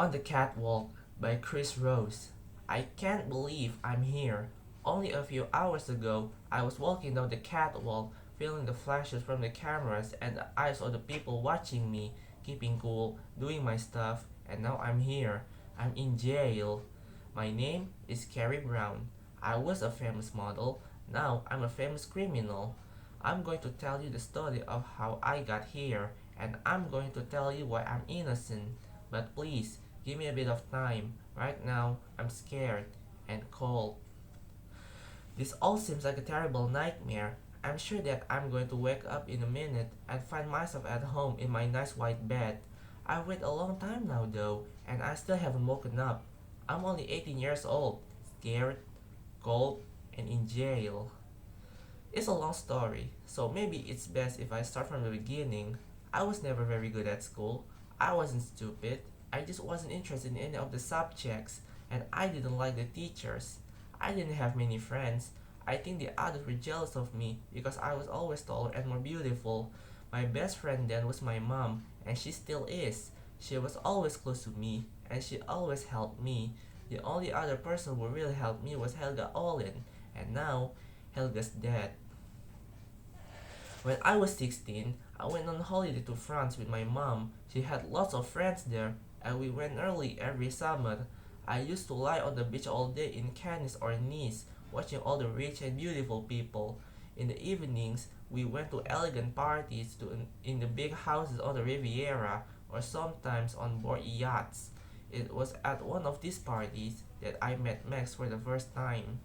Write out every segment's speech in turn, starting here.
On the Catwalk by Chris Rose. I can't believe I'm here. Only a few hours ago, I was walking down the catwalk, feeling the flashes from the cameras and the eyes of the people watching me, keeping cool, doing my stuff, and now I'm here. I'm in jail. My name is Carrie Brown. I was a famous model. Now I'm a famous criminal. I'm going to tell you the story of how I got here, and I'm going to tell you why I'm innocent. But please, give me a bit of time. Right now, I'm scared and cold. This all seems like a terrible nightmare. I'm sure that I'm going to wake up in a minute and find myself at home in my nice white bed. I've waited a long time now though, and I still haven't woken up. I'm only 18 years old, scared, cold, and in jail. It's a long story, so maybe it's best if I start from the beginning. I was never very good at school. I wasn't stupid. I just wasn't interested in any of the subjects, and I didn't like the teachers. I didn't have many friends. I think the others were jealous of me because I was always taller and more beautiful. My best friend then was my mom, and she still is. She was always close to me, and she always helped me. The only other person who really helped me was Helga Olin, and now Helga's dead. When I was 16, I went on holiday to France with my mom. She had lots of friends there, and we went early every summer. I used to lie on the beach all day in Cannes or Nice, watching all the rich and beautiful people. In the evenings, we went to elegant parties in the big houses on the Riviera, or sometimes on board yachts. It was at one of these parties that I met Max for the first time.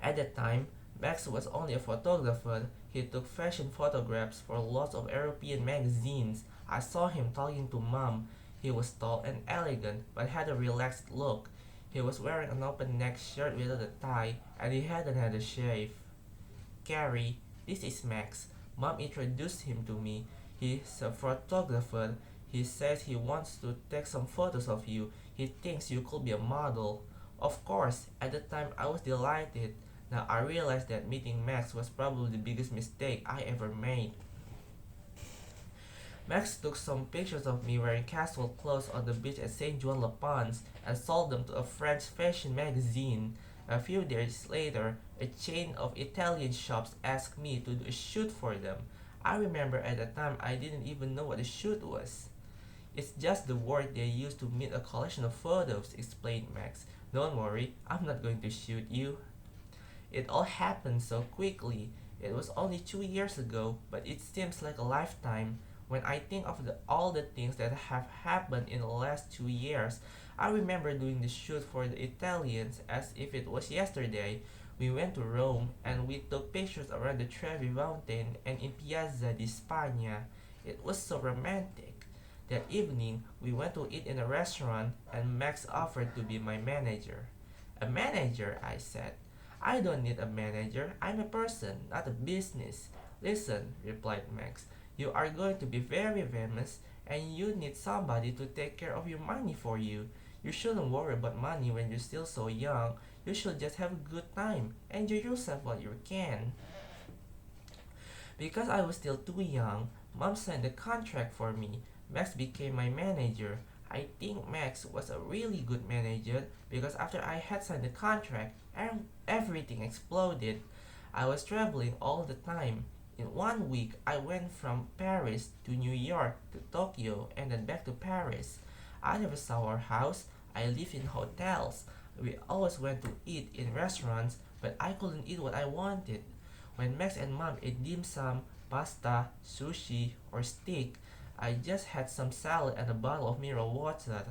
At that time, Max was only a photographer. He took fashion photographs for lots of European magazines. I saw him talking to Mom. He was tall and elegant, but had a relaxed look. He was wearing an open neck shirt without a tie, and he hadn't had a shave. Carrie, this is Max. Mom introduced him to me. He's a photographer. He says he wants to take some photos of you. He thinks you could be a model. Of course, at the time I was delighted. Now I realize that meeting Max was probably the biggest mistake I ever made. Max took some pictures of me wearing casual clothes on the beach at St. Jean Le Pons and sold them to a French fashion magazine. A few days later, a chain of Italian shops asked me to do a shoot for them. I remember at the time I didn't even know what a shoot was. It's just the word they use to mean a collection of photos, explained Max. Don't worry, I'm not going to shoot you. It all happened so quickly. It was only 2 years ago, but it seems like a lifetime. When I think of all the things that have happened in the last 2 years, I remember doing the shoot for the Italians as if it was yesterday. We went to Rome and we took pictures around the Trevi Fountain and in Piazza di Spagna. It was so romantic. That evening, we went to eat in a restaurant and Max offered to be my manager. A manager, I said. I don't need a manager. I'm a person, not a business. Listen, replied Max. You are going to be very famous and you need somebody to take care of your money for you. You shouldn't worry about money when you're still so young. You should just have a good time. Enjoy yourself while you can. Because I was still too young, Mom signed the contract for me. Max became my manager. I think Max was a really good manager because after I had signed the contract, everything exploded. I was traveling all the time. In 1 week, I went from Paris to New York to Tokyo and then back to Paris. I never saw our house. I lived in hotels. We always went to eat in restaurants, but I couldn't eat what I wanted. When Max and Mom ate dim sum, pasta, sushi, or steak, I just had some salad and a bottle of mineral water.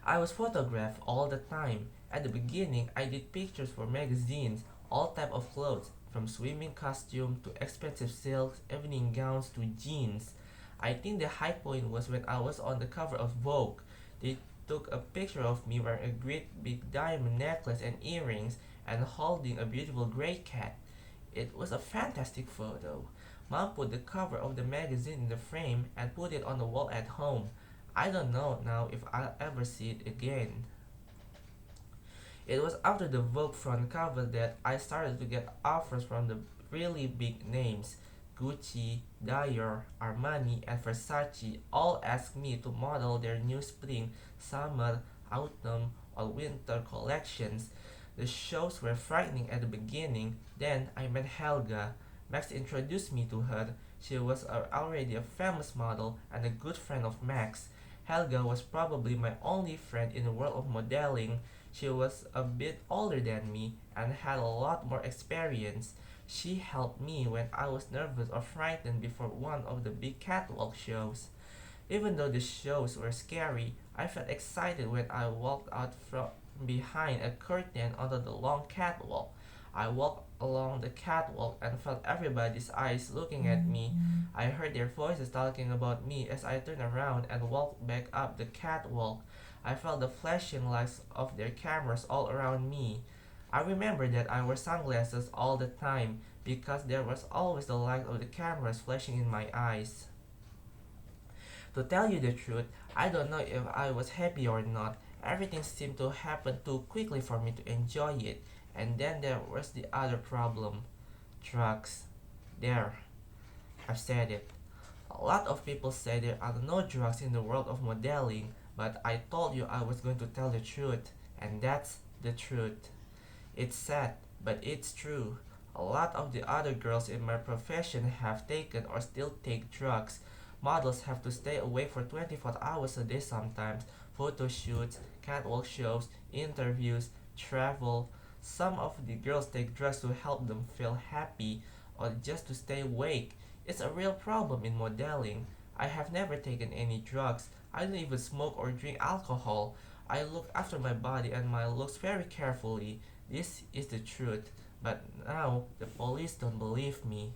I was photographed all the time. At the beginning, I did pictures for magazines, all type of clothes, from swimming costume to expensive silks, evening gowns to jeans. I think the high point was when I was on the cover of Vogue. They took a picture of me wearing a great big diamond necklace and earrings and holding a beautiful gray cat. It was a fantastic photo. Mom put the cover of the magazine in the frame and put it on the wall at home. I don't know now if I'll ever see it again. It was after the Vogue front cover that I started to get offers from the really big names. Gucci, Dior, Armani, and Versace all asked me to model their new spring, summer, autumn, or winter collections. The shows were frightening at the beginning. Then I met Helga. Max introduced me to her. She was already a famous model and a good friend of Max. Helga was probably my only friend in the world of modeling. She was a bit older than me and had a lot more experience. She helped me when I was nervous or frightened before one of the big catwalk shows. Even though the shows were scary, I felt excited when I walked out from behind a curtain onto the long catwalk. I walked along the catwalk and felt everybody's eyes looking at me. I heard their voices talking about me as I turned around and walked back up the catwalk. I felt the flashing lights of their cameras all around me. I remember that I wore sunglasses all the time because there was always the light of the cameras flashing in my eyes. To tell you the truth, I don't know if I was happy or not. Everything seemed to happen too quickly for me to enjoy it. And then there was the other problem, drugs. There, I've said it. A lot of people say there are no drugs in the world of modeling, but I told you I was going to tell the truth, and that's the truth. It's sad, but it's true. A lot of the other girls in my profession have taken or still take drugs. Models have to stay awake for 24 hours a day sometimes. Photo shoots, catwalk shows, interviews, travel. Some of the girls take drugs to help them feel happy or just to stay awake. It's a real problem in modeling. I have never taken any drugs. I don't even smoke or drink alcohol. I look after my body and my looks very carefully. This is the truth. But now the police don't believe me.